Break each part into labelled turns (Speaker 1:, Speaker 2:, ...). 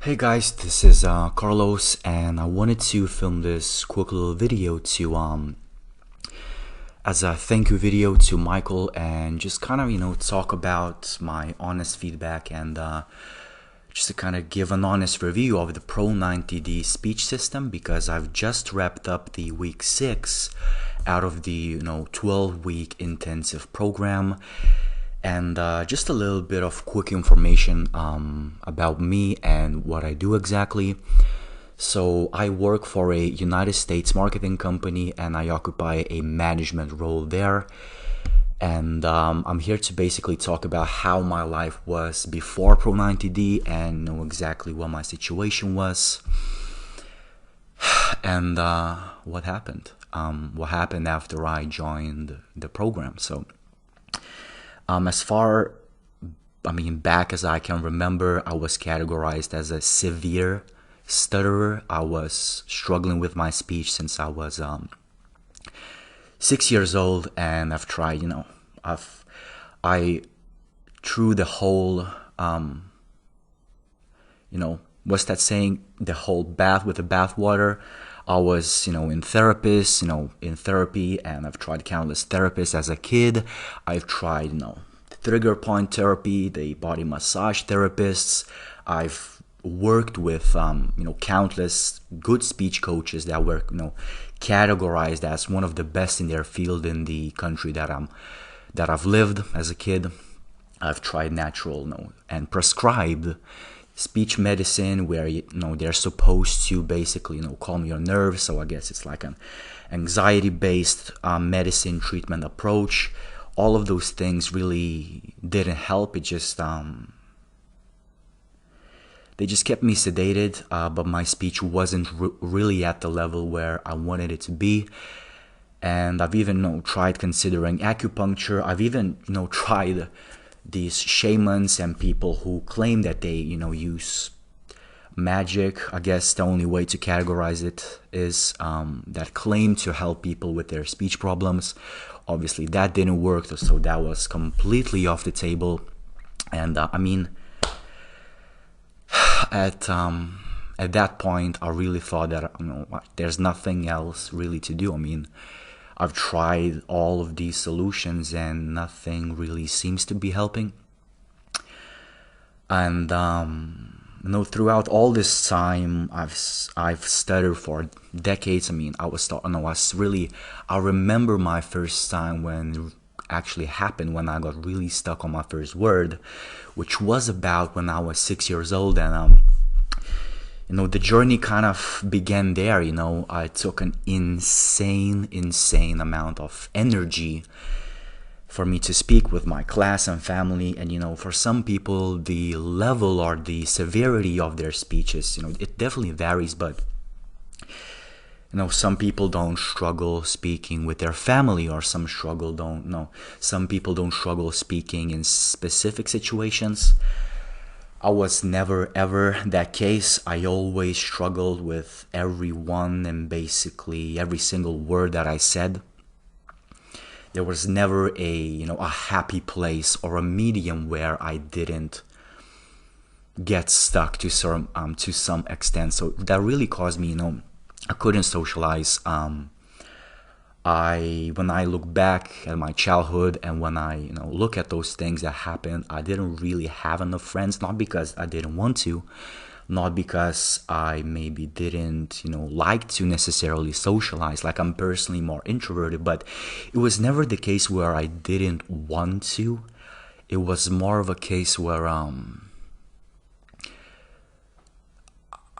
Speaker 1: Hey guys, this is Carlos, and I wanted to film this quick little video to as a thank you video to Michael, and just kind of talk about my honest feedback and just to kind of give an honest review of the Pro90d speech system, because I've just wrapped up the week 6 out of the 12-week intensive program. And just a little bit of quick information about me and what I do exactly. So I work for a United States marketing company, and I occupy a management role there. And I'm here to basically talk about how my life was before Pro90d and know exactly what my situation was and what happened. What happened after I joined the program. So as far, back as I can remember, I was categorized as a severe stutterer. I was struggling with my speech since I was 6 years old, and I've tried, through the whole, what's that saying? The whole bath with the bathwater. I was, in therapy, and I've tried countless therapists as a kid. I've tried, trigger point therapy, the body massage therapists. I've worked with, countless good speech coaches that were, categorized as one of the best in their field in the country that I've lived as a kid. I've tried natural, and prescribed speech medicine, where they're supposed to basically calm your nerves. So I guess it's like an anxiety-based medicine treatment approach. All of those things really didn't help. It just they just kept me sedated, but my speech wasn't really at the level where I wanted it to be. And I've even tried considering acupuncture. I've even tried these shamans and people who claim that they use magic. I guess the only way to categorize it is that claim to help people with their speech problems. Obviously that didn't work, so that was completely off the table. And at that point I really thought that there's nothing else really to do. I've tried all of these solutions and nothing really seems to be helping. And throughout all this time, I've stuttered for decades. I remember my first time when it actually happened, when I got really stuck on my first word, which was about when I was 6 years old. And the journey kind of began there. I took an insane amount of energy for me to speak with my class and family. And for some people, the level or the severity of their speeches, it definitely varies. But some people don't struggle speaking with their family, or some people don't struggle speaking in specific situations. I was never ever that case. I always struggled with everyone and basically every single word that I said. There was never a happy place or a medium where I didn't get stuck to some extent. So that really caused me, I couldn't socialize. When I look back at my childhood, and when I look at those things that happened, I didn't really have enough friends. Not because I didn't want to, not because I maybe didn't like to necessarily socialize. Like, I'm personally more introverted, but it was never the case where I didn't want to. It was more of a case where I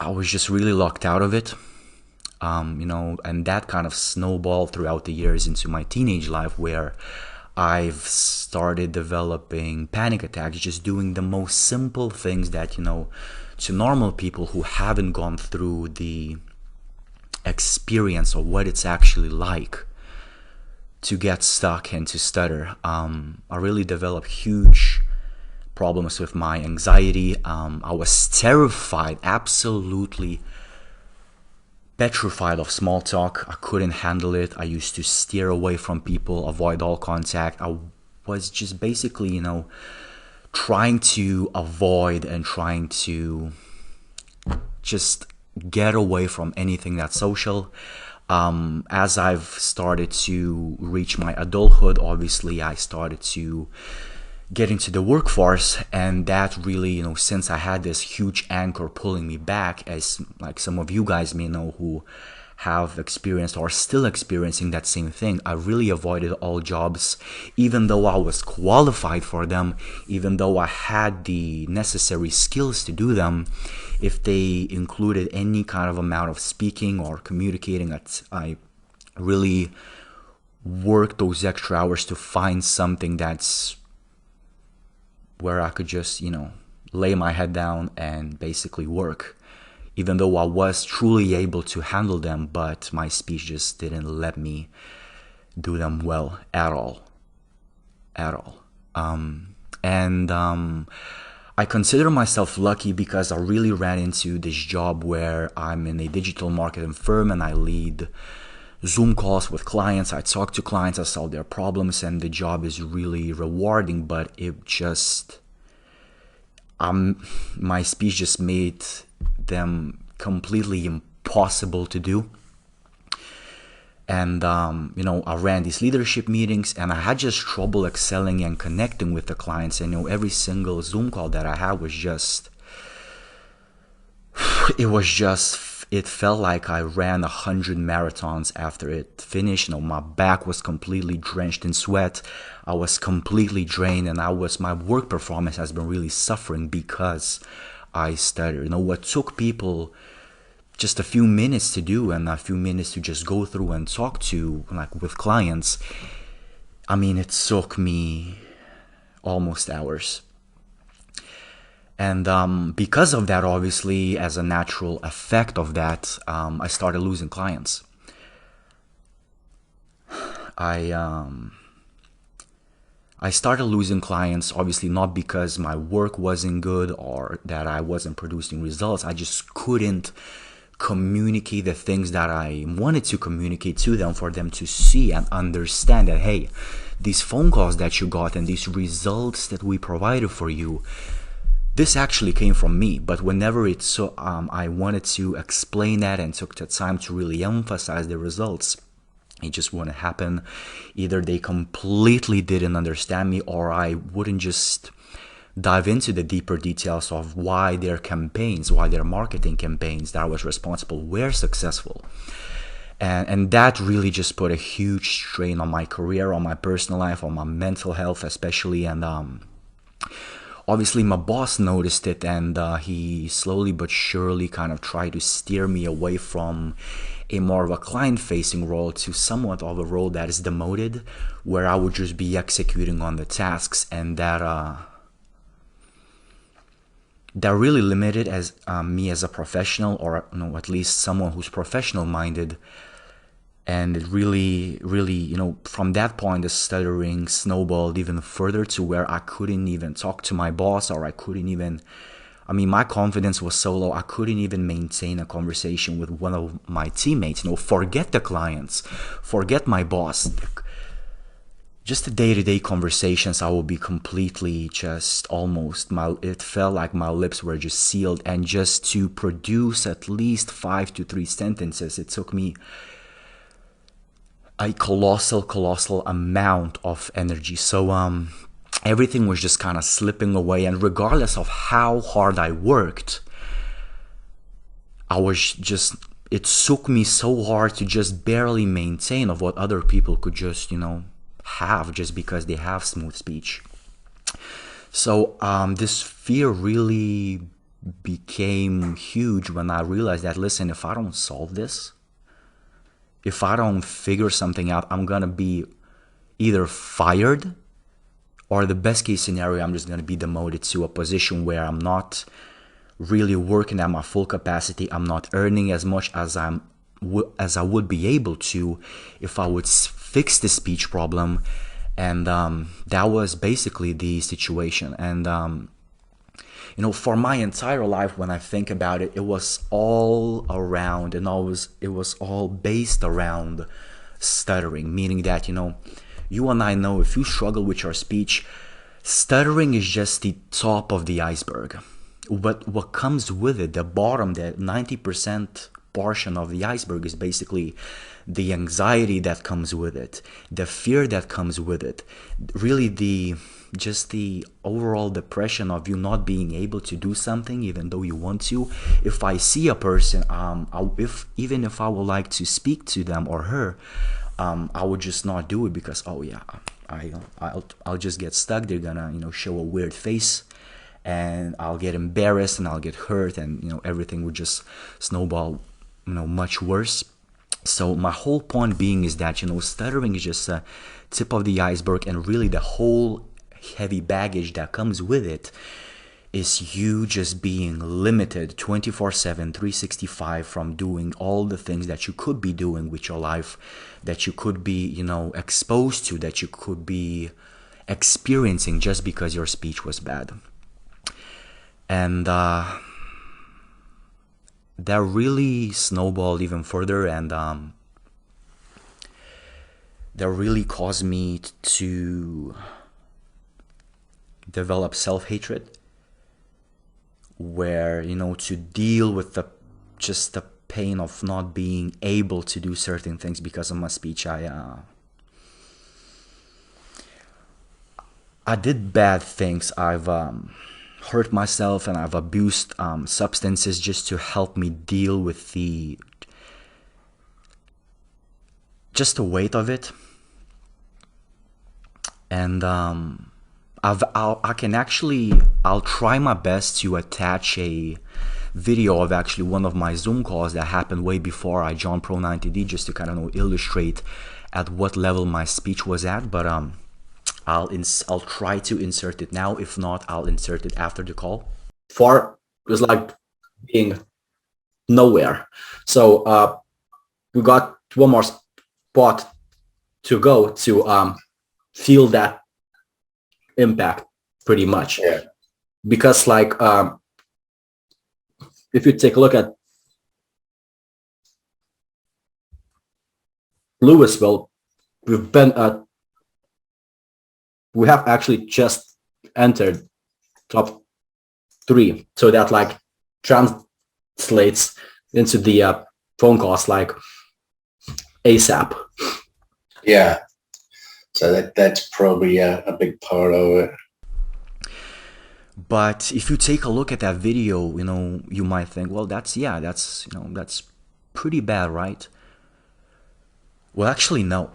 Speaker 1: was just really locked out of it. And that kind of snowballed throughout the years into my teenage life, where I've started developing panic attacks, just doing the most simple things that, to normal people who haven't gone through the experience of what it's actually like to get stuck and to stutter. I really developed huge problems with my anxiety. I was terrified, absolutely petrified of small talk. I couldn't handle it. I used to steer away from people, avoid all contact. I was just basically, trying to avoid and trying to just get away from anything that's social. As I've started to reach my adulthood, obviously I started to get into the workforce, and that really, since I had this huge anchor pulling me back, as like some of you guys may know who have experienced or still experiencing that same thing, I really avoided all jobs, even though I was qualified for them, even though I had the necessary skills to do them. If they included any kind of amount of speaking or communicating, I really worked those extra hours to find something that's where I could just, lay my head down and basically work. Even though I was truly able to handle them, but my speech just didn't let me do them well at all. I consider myself lucky because I really ran into this job where I'm in a digital marketing firm and I lead Zoom calls with clients. I talk to clients, I solve their problems, and the job is really rewarding, but it just, my speech just made them completely impossible to do. And I ran these leadership meetings, and I had just trouble excelling and connecting with the clients. And every single Zoom call that I had was just, it felt like I ran 100 marathons after it finished. My back was completely drenched in sweat. I was completely drained, and my work performance has been really suffering because I stutter. What took people just a few minutes to do and a few minutes to just go through and talk to, like with clients, it took me almost hours. And because of that, obviously, as a natural effect of that, I started losing clients. I started losing clients, obviously not because my work wasn't good or that I wasn't producing results. I just couldn't communicate the things that I wanted to communicate to them for them to see and understand that, hey, these phone calls that you got and these results that we provided for you, this actually came from me. But whenever I wanted to explain that and took the time to really emphasize the results, it just wouldn't happen. Either they completely didn't understand me, or I wouldn't just dive into the deeper details of why their marketing campaigns that I was responsible were successful. And that really just put a huge strain on my career, on my personal life, on my mental health especially. And obviously my boss noticed it, and he slowly but surely kind of tried to steer me away from a more of a client-facing role to somewhat of a role that is demoted, where I would just be executing on the tasks, and that really limited me as a professional, or at least someone who's professional-minded. And it really, from that point, the stuttering snowballed even further to where I couldn't even talk to my boss, or I couldn't even, my confidence was so low, I couldn't even maintain a conversation with one of my teammates. Forget the clients, forget my boss. Just the day-to-day conversations, I would be completely just it felt like my lips were just sealed. And just to produce at least 5 to 3 sentences, it took me a colossal amount of energy. So everything was just kind of slipping away, and regardless of how hard I worked, it took me so hard to just barely maintain of what other people could just have, just because they have smooth speech. So this fear really became huge when I realized that, listen, if I don't solve this, if I don't figure something out, I'm gonna be either fired, or the best case scenario, I'm just gonna be demoted to a position where I'm not really working at my full capacity. I'm not earning as much as I would be able to if I would fix the speech problem. And that was basically the situation. And for my entire life, when I think about it, it was all around, and it was all based around stuttering, meaning that, you and I know, if you struggle with your speech, stuttering is just the top of the iceberg. what comes with it, the bottom, that 90% portion of the iceberg, is basically the anxiety that comes with it, the fear that comes with it, really the overall depression of you not being able to do something even though you want to. If I see a person, even if I would like to speak to them or her, I would just not do it because, oh yeah, I'll just get stuck. They're gonna show a weird face, and I'll get embarrassed and I'll get hurt, and everything would just snowball much worse. So my whole point being is that stuttering is just a tip of the iceberg, and really the whole heavy baggage that comes with it is you just being limited 24/7, 365 from doing all the things that you could be doing with your life, that you could be exposed to, that you could be experiencing, just because your speech was bad. And that really snowballed even further, and that really caused me to develop self-hatred, where to deal with the pain of not being able to do certain things because of my speech. I did bad things. I've hurt myself, and I've abused substances just to help me deal with the weight of it. And I'll try my best to attach a video of actually one of my Zoom calls that happened way before I joined Pro90d, just to kind of illustrate at what level my speech was at. But I'll try to insert it now. If not, I'll insert it after the call.
Speaker 2: Far was like being nowhere. So we got one more spot to go to feel that impact pretty much.
Speaker 3: Yeah.
Speaker 2: Because like if you take a look at Louisville, we have actually just entered top 3, so that like translates into the phone calls like ASAP.
Speaker 3: Yeah, so that's probably a big part of it.
Speaker 1: But if you take a look at that video, you might think, well, that's pretty bad, right? Well, actually, no.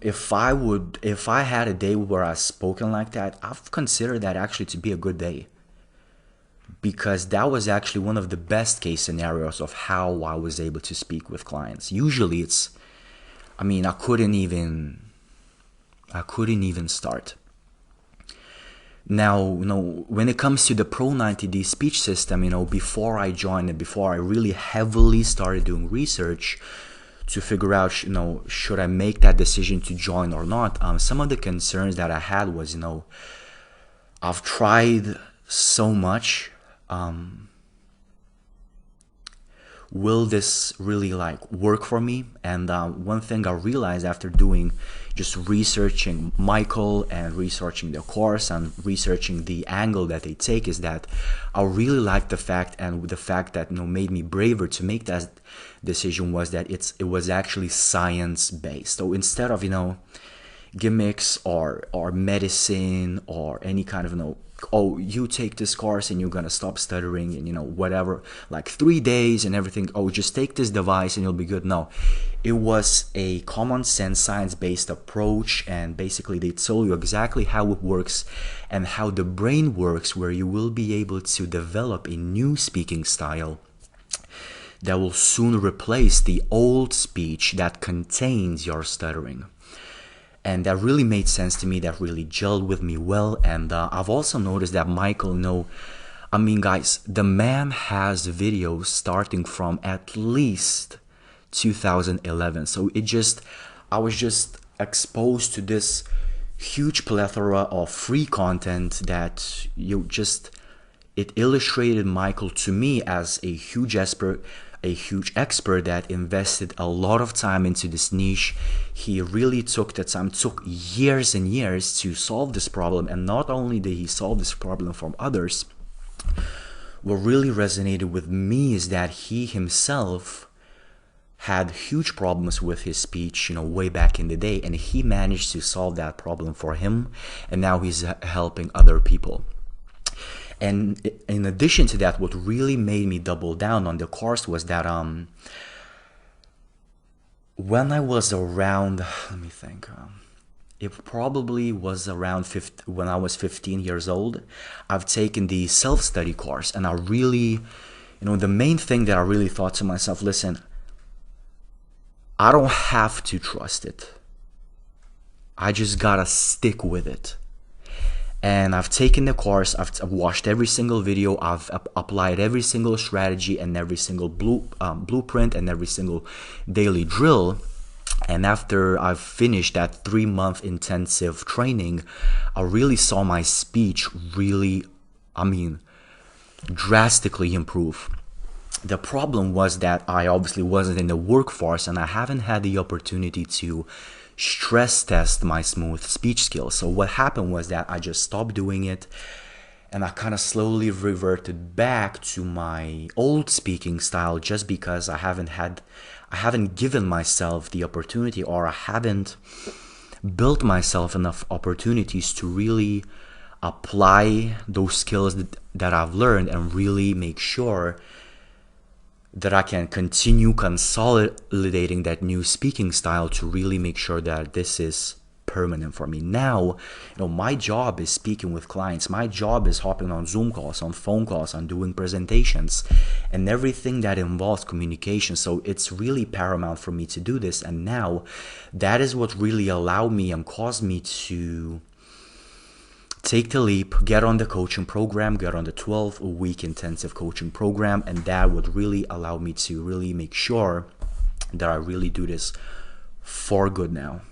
Speaker 1: If I had a day where I spoken like that, I've considered that actually to be a good day, because that was actually one of the best case scenarios of how I was able to speak with clients. Usually I couldn't even start. Now, when it comes to the Pro90d speech system, before I joined it, before I really heavily started doing research to figure out, should I make that decision to join or not, some of the concerns that I had was, I've tried so much. Will this really work for me? And one thing I realized after doing just researching Michael and researching the course and researching the angle that they take is that I really liked the fact, and the fact that made me braver to make that decision was that it was actually science based. So instead of gimmicks or medicine or any kind of oh, you take this course and you're gonna stop stuttering and whatever, like 3 days and everything, oh, just take this device and you'll be good. No, it was a common sense science-based approach, and basically they told you exactly how it works and how the brain works, where you will be able to develop a new speaking style that will soon replace the old speech that contains your stuttering. And that really made sense to me, that really gelled with me well. And I've also noticed that Michael, guys, the man has videos starting from at least 2011. So I was just exposed to this huge plethora of free content that it illustrated Michael to me as a huge expert that invested a lot of time into this niche. He really took the time, took years and years to solve this problem. And not only did he solve this problem from others, what really resonated with me is that he himself had huge problems with his speech, way back in the day, and he managed to solve that problem for him, and now he's helping other people. And in addition to that, what really made me double down on the course was that when I was around, let me think, it probably was around when I was 15 years old, I've taken the self-study course, and I really, the main thing that I really thought to myself, listen, I don't have to trust it. I just gotta stick with it. And I've taken the course, I've watched every single video, I've applied every single strategy and every single blueprint and every single daily drill. And after I've finished that 3-month intensive training, I really saw my speech really, drastically improve. The problem was that I obviously wasn't in the workforce, and I haven't had the opportunity to stress test my smooth speech skills. So what happened was that I just stopped doing it, and I kind of slowly reverted back to my old speaking style, just because I haven't given myself the opportunity, or I haven't built myself enough opportunities to really apply those skills that I've learned and really make sure that I can continue consolidating that new speaking style to really make sure that this is permanent for me. Now, my job is speaking with clients. My job is hopping on Zoom calls, on phone calls, on doing presentations, and everything that involves communication. So it's really paramount for me to do this. And now that is what really allowed me and caused me to take the leap, get on the coaching program, get on the 12-week intensive coaching program, and that would really allow me to really make sure that I really do this for good now.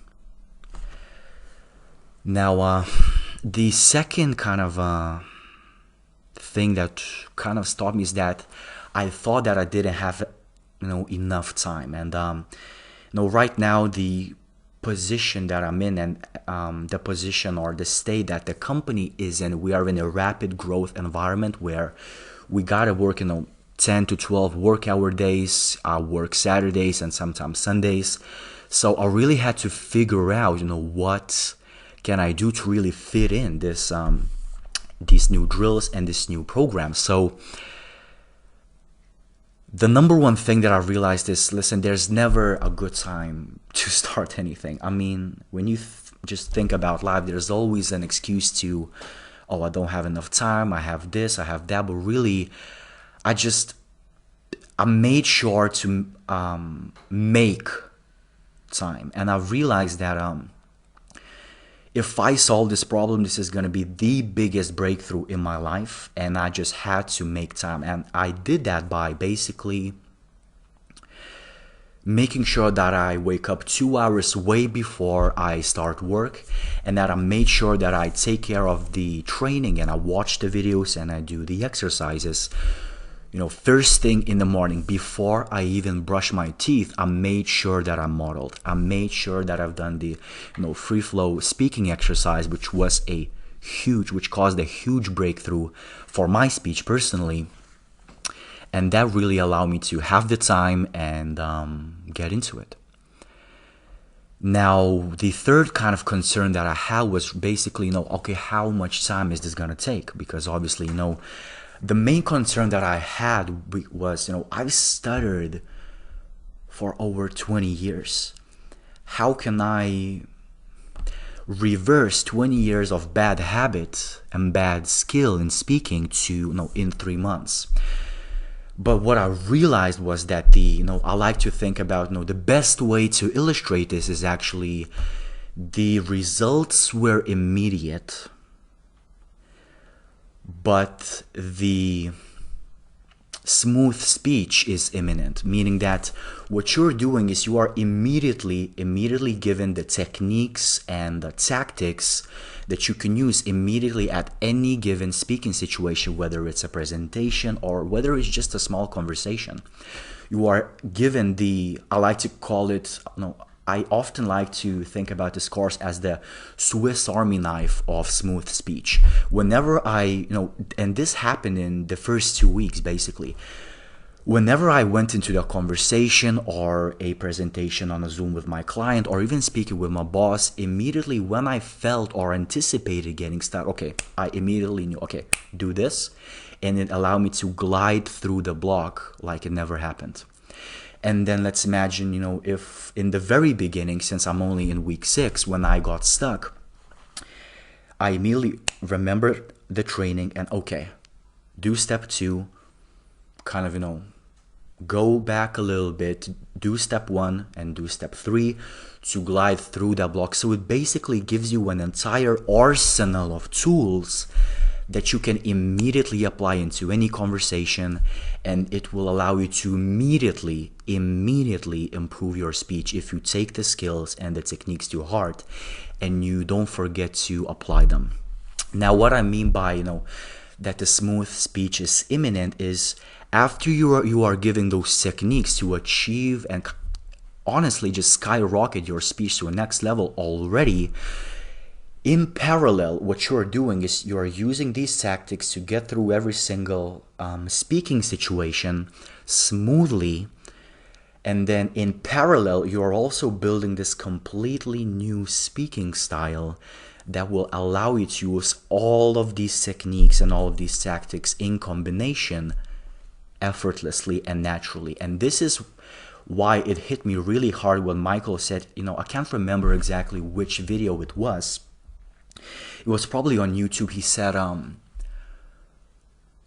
Speaker 1: Now, the second kind of thing that kind of stopped me is that I thought that I didn't have, enough time. And, right now, the position that I'm in, and the position or the state that the company is in, we are in a rapid growth environment where we gotta work 10 to 12 work hour days. I work Saturdays and sometimes Sundays. So I really had to figure out what can I do to really fit in this these new drills and this new program. So the number one thing that I realized is, listen, there's never a good time to start anything. When you just think about life, there's always an excuse to, I don't have enough time, I have this, I have that. But really, I made sure to make time. And I realized that if I solve this problem, this is going to be the biggest breakthrough in my life, and I just had to make time. And I did that by basically making sure that I wake up 2 hours way before I start work, and that I made sure that I take care of the training and I watch the videos and I do the exercises. First thing in the morning, before I even brush my teeth, I made sure that I'm modeled. I made sure that I've done the, free flow speaking exercise, which caused a huge breakthrough for my speech personally. And that really allowed me to have the time and get into it. Now, the third kind of concern that I had was basically, okay, how much time is this going to take? Because obviously, the main concern that I had was, I've stuttered for over 20 years. How can I reverse 20 years of bad habit and bad skill in speaking to, in 3 months? But what I realized was that I like to think about, the best way to illustrate this is actually the results were immediate, but the smooth speech is imminent, meaning that what you're doing is you are immediately given the techniques and the tactics that you can use immediately at any given speaking situation, whether it's a presentation or whether it's just a small conversation. You are given I like to call it, I often like to think about this course as the Swiss Army knife of smooth speech. Whenever and this happened in the first 2 weeks basically. Whenever I went into the conversation or a presentation on a Zoom with my client or even speaking with my boss, immediately when I felt or anticipated getting stuck, okay, I immediately knew, okay, do this. And it allowed me to glide through the block like it never happened. And then let's imagine, if in the very beginning, since I'm only in week 6, when I got stuck, I immediately remembered the training and okay, do step 2, kind of, go back a little bit, do step 1 and do step 3 to glide through that block. So it basically gives you an entire arsenal of tools that you can immediately apply into any conversation, and it will allow you to immediately improve your speech if you take the skills and the techniques to heart and you don't forget to apply them. Now, what I mean by, that the smooth speech is imminent is after you are giving those techniques to achieve and honestly just skyrocket your speech to a next level already, in parallel, what you're doing is you're using these tactics to get through every single speaking situation smoothly. And then in parallel, you're also building this completely new speaking style that will allow you to use all of these techniques and all of these tactics in combination effortlessly and naturally. And this is why it hit me really hard when Michael said, I can't remember exactly which video it was. It was probably on YouTube. He said,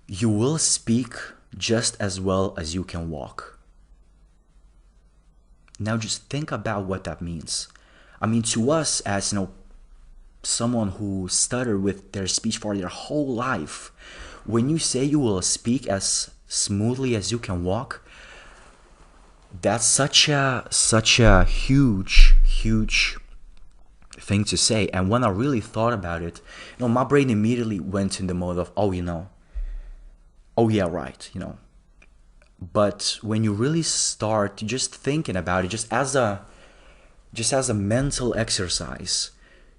Speaker 1: you will speak just as well as you can walk. Now just think about what that means. I mean, to us as, someone who stuttered with their speech for their whole life, when you say you will speak as smoothly as you can walk, that's such a huge thing to say. And when I really thought about it, my brain immediately went in the mode of, oh yeah, right, But when you really start just thinking about it, just as a mental exercise,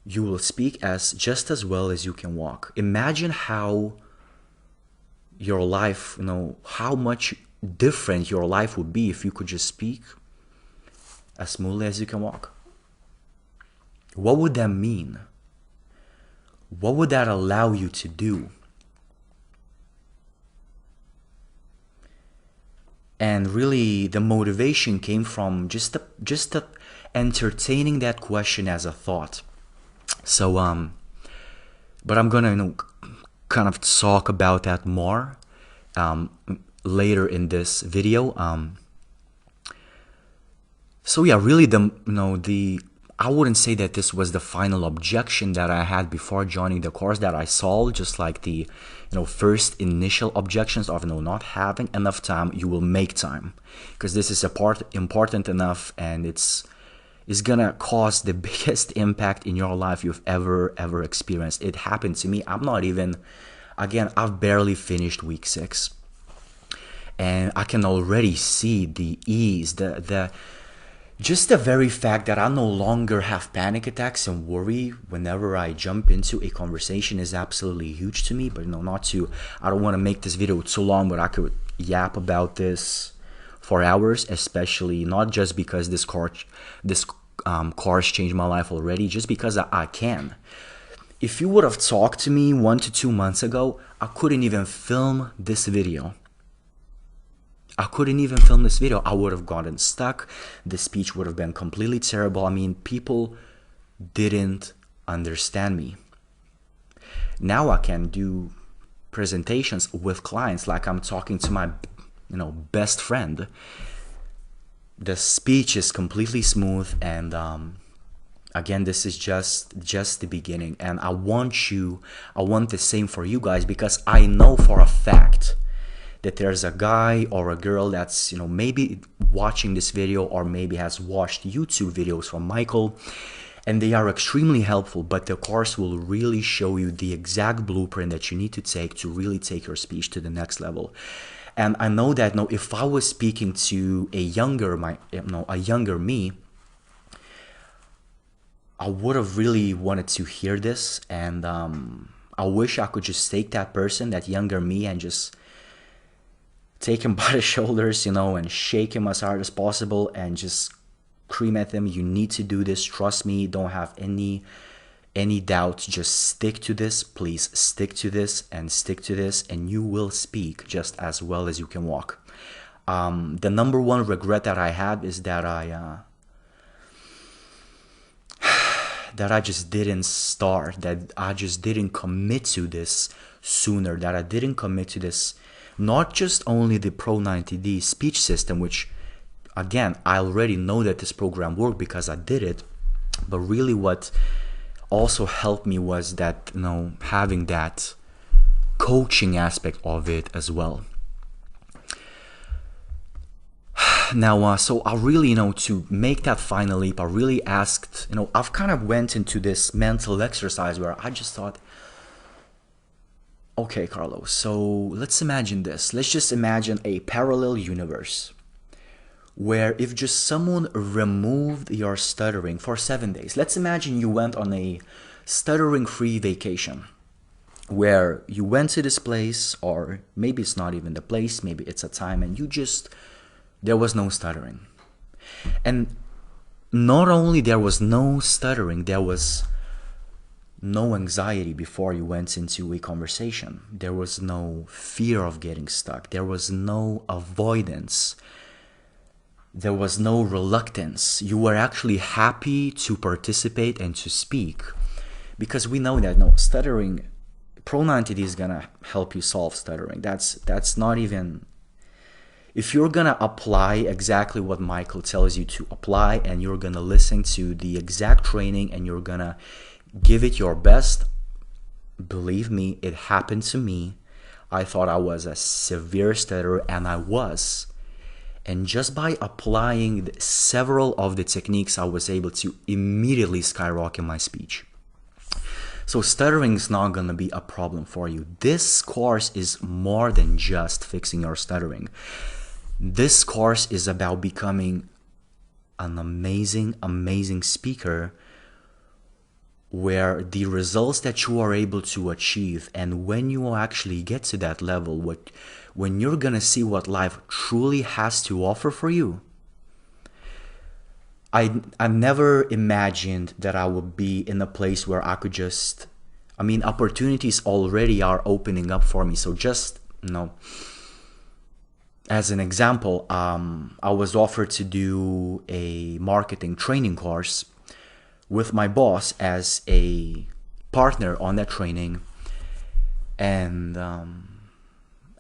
Speaker 1: you will speak as just as well as you can walk. Imagine how your life, how much different your life would be if you could just speak as smoothly as you can walk. What would that mean? What would that allow you to do? And really, the motivation came from just entertaining that question as a thought. So, but I'm gonna, kind of talk about that more later in this video. So yeah, really, I wouldn't say that this was the final objection that I had before joining the course that I solved, just like the first initial objections of not having enough time. You will make time, because this is important enough, and it's gonna cause the biggest impact in your life you've ever experienced. It happened to me. I've barely finished week 6, and I can already see the ease, just the very fact that I no longer have panic attacks and worry whenever I jump into a conversation is absolutely huge to me. But I don't want to make this video too long, but I could yap about this for hours, especially not just because this course changed my life already, just because I can. If you would have talked to me 1 to 2 months ago, I couldn't even film this video. I would have gotten stuck. The speech would have been completely terrible. I mean, people didn't understand me. Now I can do presentations with clients like I'm talking to my, best friend. The speech is completely smooth, and again, this is just the beginning. And I want the same for you guys, because I know for a fact that there's a guy or a girl that's maybe watching this video, or maybe has watched YouTube videos from Michael, and they are extremely helpful, but the course will really show you the exact blueprint that you need to take to really take your speech to the next level. And I know that if I was speaking to a younger me, I would have really wanted to hear this, and I wish I could just take that person, that younger me, and just take him by the shoulders, and shake him as hard as possible and just scream at him, you need to do this, trust me, don't have any doubts, just stick to this, please stick to this, and you will speak just as well as you can walk. The number one regret that I had is that I just didn't start, that I just didn't commit to this sooner, that I didn't commit to this, not just only the Pro90d speech system, which again, I already know that this program worked because I did it, but really what also helped me was that, having that coaching aspect of it as well. Now, so I really, to make that final leap, I really asked, I've kind of went into this mental exercise where I just thought, okay, Carlos, so let's imagine this. Let's just imagine a parallel universe where if just someone removed your stuttering for 7 days, let's imagine you went on a stuttering-free vacation where you went to this place, or maybe it's not even the place, maybe it's a time, and there was no stuttering. And not only there was no stuttering, there was no anxiety before you went into a conversation. There was no fear of getting stuck. There was no avoidance. There was no reluctance. You were actually happy to participate and to speak. Because we know that stuttering, Pro90d is gonna help you solve stuttering. That's not even... If you're gonna apply exactly what Michael tells you to apply, and you're gonna listen to the exact training, and you're gonna give it your best, believe me, it happened to me. I thought I was a severe stutterer, and I was. And just by applying several of the techniques, I was able to immediately skyrocket my speech. So stuttering is not going to be a problem for you. This course is more than just fixing your stuttering. This course is about becoming an amazing, amazing speaker, where the results that you are able to achieve, and when you actually get to that level, when you're gonna see what life truly has to offer for you. I never imagined that I would be in a place where I could just, opportunities already are opening up for me. So just, as an example, I was offered to do a marketing training course with my boss as a partner on that training. And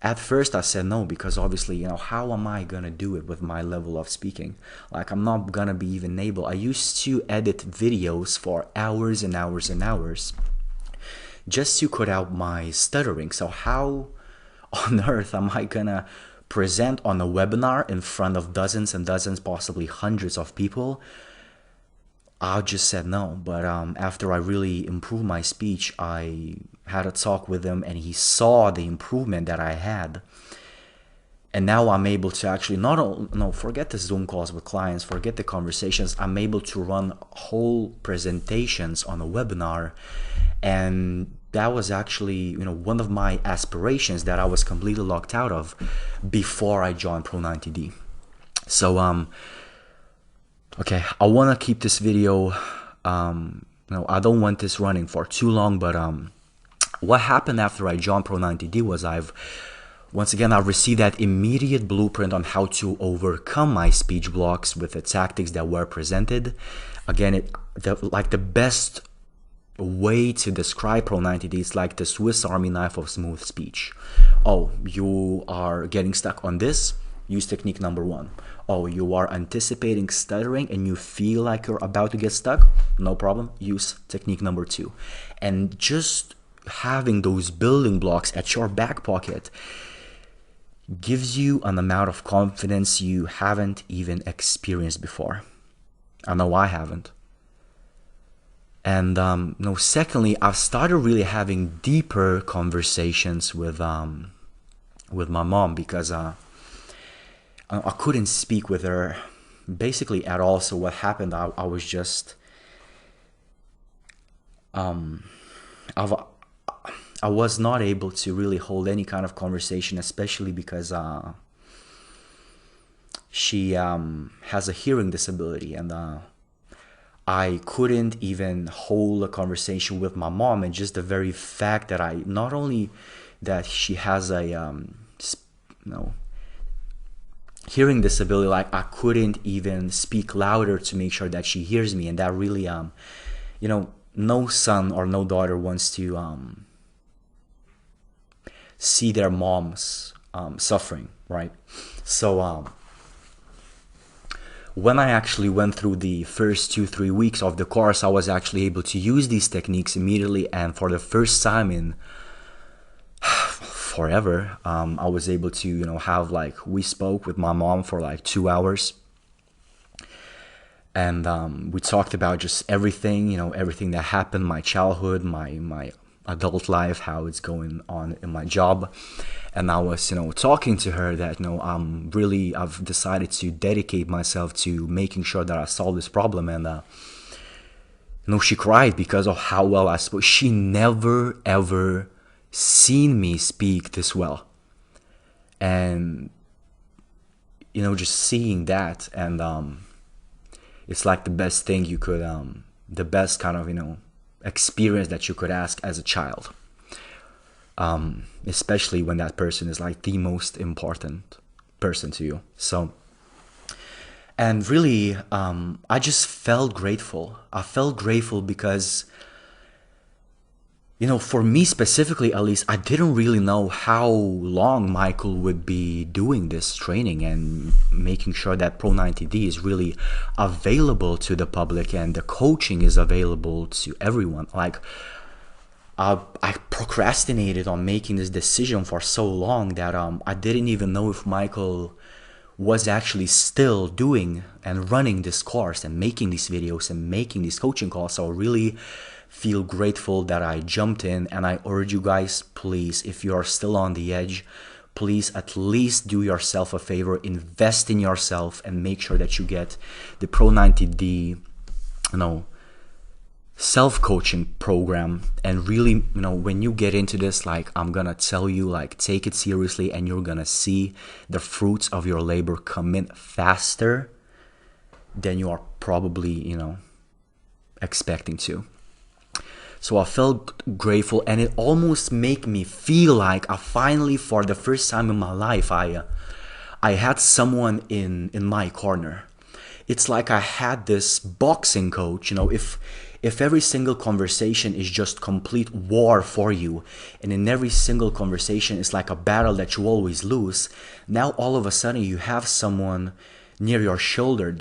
Speaker 1: at first I said no, because obviously, how am I gonna do it with my level of speaking? Like, I'm not gonna be even able. I used to edit videos for hours and hours and hours just to cut out my stuttering. So how on earth am I gonna present on a webinar in front of dozens and dozens, possibly hundreds of people? I just said no. But after I really improved my speech, I had a talk with him, and he saw the improvement that I had. And now I'm able to actually forget the Zoom calls with clients, forget the conversations. I'm able to run whole presentations on a webinar. And that was actually, one of my aspirations that I was completely locked out of before I joined Pro90d. So, okay, I want to keep this video, I don't want this running for too long, but what happened after I joined Pro90d was once again, I received that immediate blueprint on how to overcome my speech blocks with the tactics that were presented. Again, the best way to describe Pro90d is like the Swiss Army knife of smooth speech. Oh, you are getting stuck on this? Use technique number 1. Oh, you are anticipating stuttering and you feel like you're about to get stuck? No problem. Use technique number 2. And just having those building blocks at your back pocket gives you an amount of confidence you haven't even experienced before. I know I haven't. And secondly, I've started really having deeper conversations with my mom, because I couldn't speak with her basically at all. So what happened, I was just I've, I was not able to really hold any kind of conversation, especially because she has a hearing disability, and I couldn't even hold a conversation with my mom. And just the very fact that I not only that she has a you know, hearing disability, like I couldn't even speak louder to make sure that she hears me, and that really you know, no son or no daughter wants to see their moms suffering, right? So when I actually went through the first 2-3 weeks of the course, I was actually able to use these techniques immediately, and for the first time in forever, I was able to, you know, have like, we spoke with my mom for like 2 hours, and we talked about just everything, you know, everything that happened, my childhood, my adult life, how it's going on in my job. And I was, you know, talking to her that, you know, I've decided to dedicate myself to making sure that I solve this problem. And you know, she cried because of how well I spoke. She never ever seen me speak this well, and you know, just seeing that, and it's like the best thing you could, the best kind of, you know, experience that you could ask as a child, especially when that person is like the most important person to you. So, and really, I just felt grateful. I felt grateful because, you know, for me specifically, at least, I didn't really know how long Michael would be doing this training and making sure that Pro90d is really available to the public and the coaching is available to everyone. Like, I procrastinated on making this decision for so long that I didn't even know if Michael was actually still doing and running this course and making these videos and making these coaching calls. So I really feel grateful that I jumped in, and I urge you guys, please, if you are still on the edge, please at least do yourself a favor, invest in yourself, and make sure that you get the Pro90d, you know, self-coaching program. And really, you know, when you get into this, like, I'm gonna tell you, like, take it seriously, and you're gonna see the fruits of your labor come in faster than you are probably, you know, expecting to. So I felt grateful, and it almost made me feel like I finally, for the first time in my life, I had someone in my corner. It's like I had this boxing coach. You know, if every single conversation is just complete war for you, and in every single conversation is like a battle that you always lose, now all of a sudden you have someone near your shoulder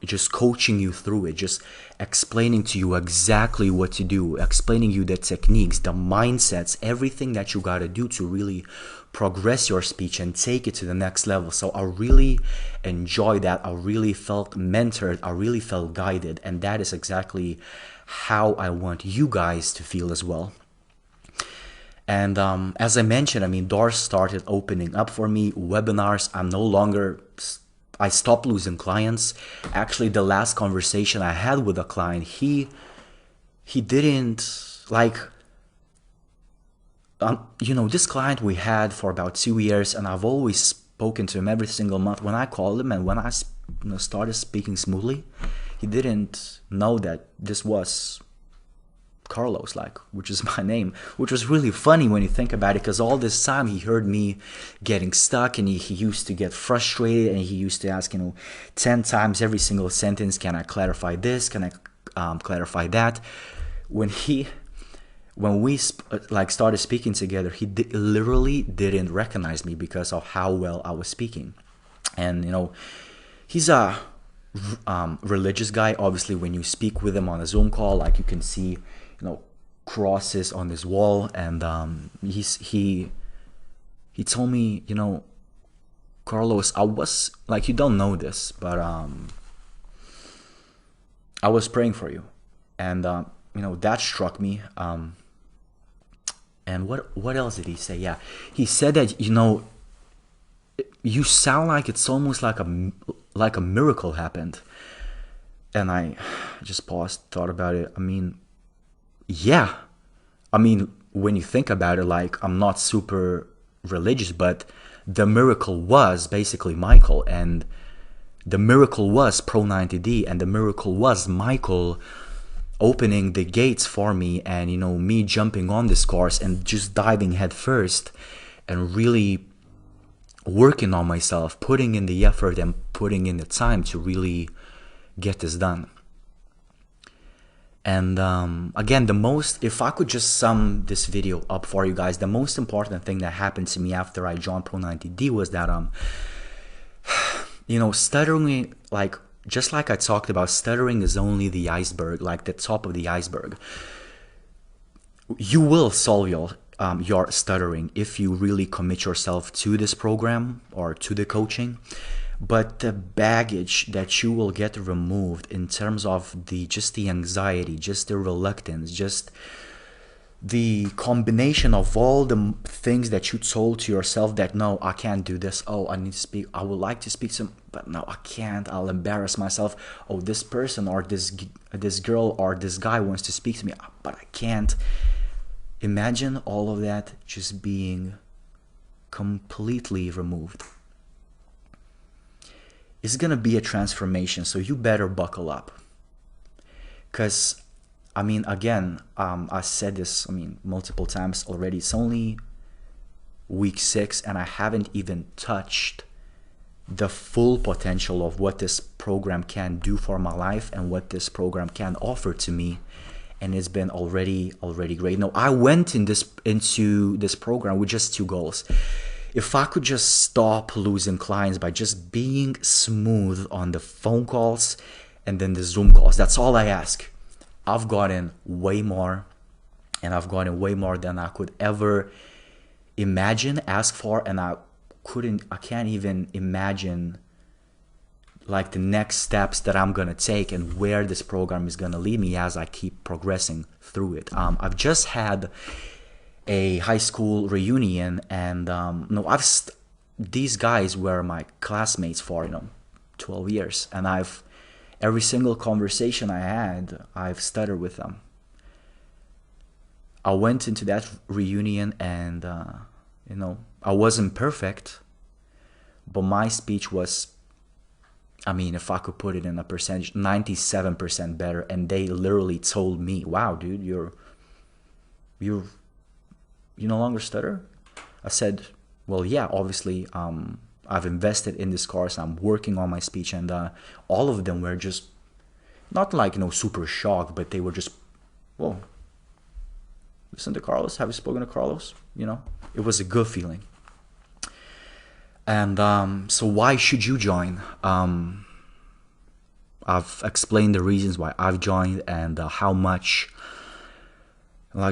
Speaker 1: just coaching you through it, just explaining to you exactly what to do, explaining you the techniques, the mindsets, everything that you got to do to really progress your speech and take it to the next level. So I really enjoyed that. I really felt mentored. I really felt guided. And that is exactly how I want you guys to feel as well. And as I mentioned, I mean, doors started opening up for me. Webinars, I stopped losing clients. Actually, the last conversation I had with a client, he didn't like, you know, this client we had for about 2 years, and I've always spoken to him every single month. When I called him and when I started speaking smoothly, he didn't know that this was Carlos, like, which is my name, which was really funny when you think about it, because all this time he heard me getting stuck, and he used to get frustrated, and he used to ask, you know, 10 times every single sentence, can I clarify this, can I clarify that. When we started speaking together, he literally didn't recognize me because of how well I was speaking. And you know, he's a religious guy. Obviously, when you speak with him on a Zoom call, like, you can see, you know, crosses on his wall. And he told me, you know, Carlos, I was like, you don't know this, but I was praying for you. And you know, that struck me. And what else did he say? Yeah, he said that, you know, you sound like it's almost like a miracle happened. And I just paused, thought about it. I mean, yeah, I mean, when you think about it, like, I'm not super religious, but the miracle was basically Michael, and the miracle was Pro90d, and the miracle was Michael opening the gates for me, and me jumping on this course and just diving head first and really working on myself, putting in the effort and putting in the time to really get this done. And again, if I could just sum this video up for you guys, the most important thing that happened to me after I joined Pro90d was that stuttering, like, just like I talked about, stuttering is only the iceberg, like the top of the iceberg. You will solve your stuttering if you really commit yourself to this program or to the coaching. But the baggage that you will get removed in terms of just the anxiety, just the reluctance, just the combination of all the things that you told to yourself that, no, I can't do this. Oh, I need to speak. I would like to speak to him, but no, I can't. I'll embarrass myself. Oh, this person or this girl or this guy wants to speak to me, but I can't. Imagine all of that just being completely removed. It's gonna be a transformation, so you better buckle up. Because, I mean, again, I said this, multiple times already. It's only week 6, and I haven't even touched the full potential of what this program can do for my life and what this program can offer to me. And it's been already great. No, I went into this program with just 2 goals. If I could just stop losing clients by just being smooth on the phone calls and then the Zoom calls, that's all I ask. I've gotten way more, and I've gotten way more than I could ever imagine, ask for, and I can't even imagine like the next steps that I'm gonna take and where this program is gonna lead me as I keep progressing through it. I've just had a high school reunion, and these guys were my classmates for 12 years, and every single conversation I had, I've stuttered with them. I went into that reunion, and I wasn't perfect, but my speech was, if I could put it in a percentage, 97% better. And they literally told me, "Wow, dude, you no longer stutter?" I said, "Well, yeah, obviously, I've invested in this course. I'm working on my speech." And all of them were just not like super shocked, but they were just, "Whoa, listen to Carlos. Have you spoken to Carlos?" It was a good feeling. And so why should you join? I've explained the reasons why I've joined, and how much,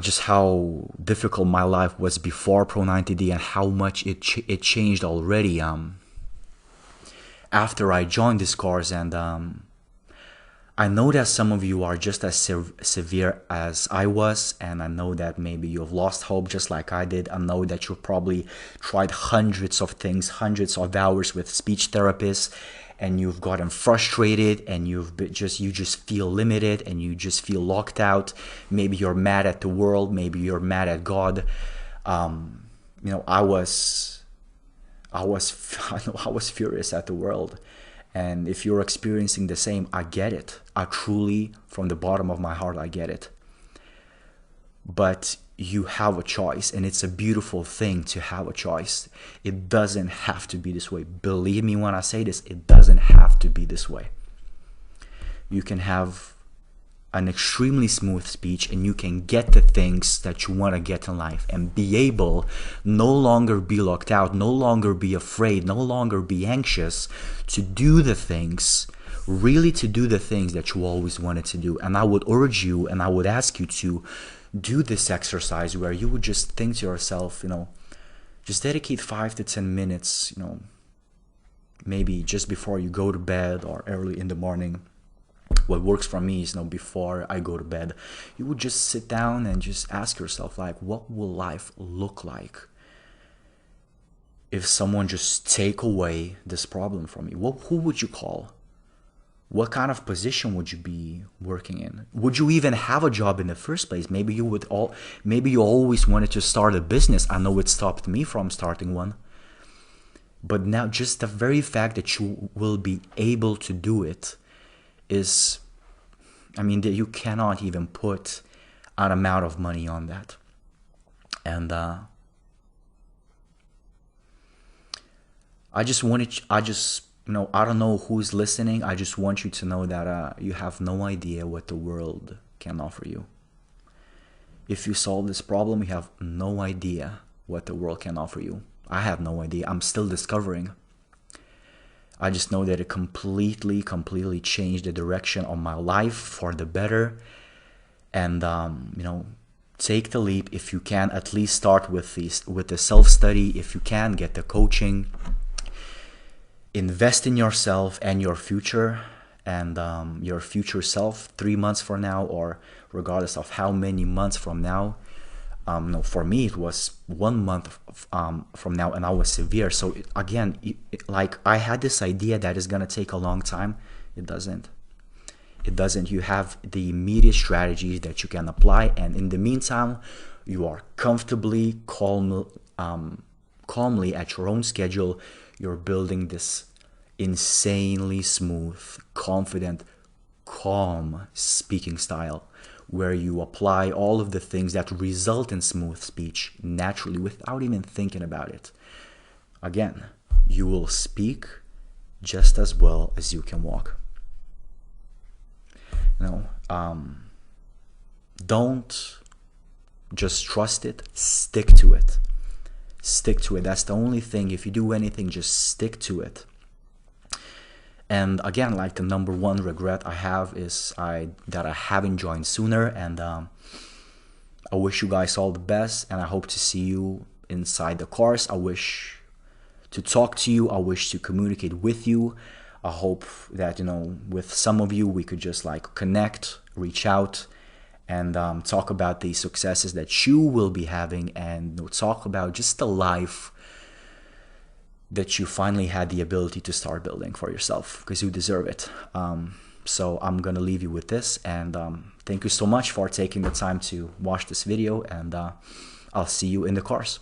Speaker 1: just how difficult my life was before Pro90d, and how much it changed already after I joined this course. And I know that some of you are just as severe as I was, and I know that maybe you've lost hope just like I did. I know that you've probably tried hundreds of things, hundreds of hours with speech therapists, and you've gotten frustrated, and you just feel limited, and you just feel locked out. Maybe you're mad at the world, maybe you're mad at God. I was furious at the world. And if you're experiencing the same, I get it. I truly, from the bottom of my heart, I get it. But you have a choice, and it's a beautiful thing to have a choice. It doesn't have to be this way. Believe me when I say this, it doesn't have to be this way. You can have an extremely smooth speech, and you can get the things that you want to get in life, and be able no longer be locked out, no longer be afraid, no longer be anxious to do the things, really to do the things that you always wanted to do. And I would urge you, and I would ask you to do this exercise where you would just think to yourself, just dedicate 5 to 10 minutes, maybe just before you go to bed or early in the morning. What works for me is, before I go to bed, you would just sit down and just ask yourself, like, what will life look like if someone just take away this problem from me? Who would you call? what kind of position would you be working in? Would you even have a job in the first place? Maybe you always wanted to start a business. I know it stopped me from starting one. But now just the very fact that you will be able to do it is, I mean, that you cannot even put an amount of money on that. And I don't know who's listening. I just want you to know that you have no idea what the world can offer you. If you solve this problem, you have no idea what the world can offer you. I have no idea. I'm still discovering. I just know that it completely changed the direction of my life for the better. And take the leap if you can. At least start with the self-study. If you can, get the coaching. Invest in yourself and your future, and your future self 3 months from now, or regardless of how many months from now. No, for me it was 1 month from now, and I was severe. So like I had this idea that it's gonna take a long time. It doesn't. You have the immediate strategies that you can apply, and in the meantime, you are comfortably, calmly at your own schedule. You're building this insanely smooth, confident, calm speaking style, where you apply all of the things that result in smooth speech naturally without even thinking about it. Again, you will speak just as well as you can walk. Don't just trust it, stick to it. Stick to it. That's the only thing. If you do anything, just stick to it. And again, like the number one regret I have is that I haven't joined sooner. And I wish you guys all the best, and I hope to see you inside the course. I wish to talk to you. I wish to communicate with you. I hope that, with some of you, we could just like connect, reach out, and talk about the successes that you will be having, and talk about just the life that you finally had the ability to start building for yourself, because you deserve it. So I'm gonna leave you with this, and thank you so much for taking the time to watch this video, and I'll see you in the course.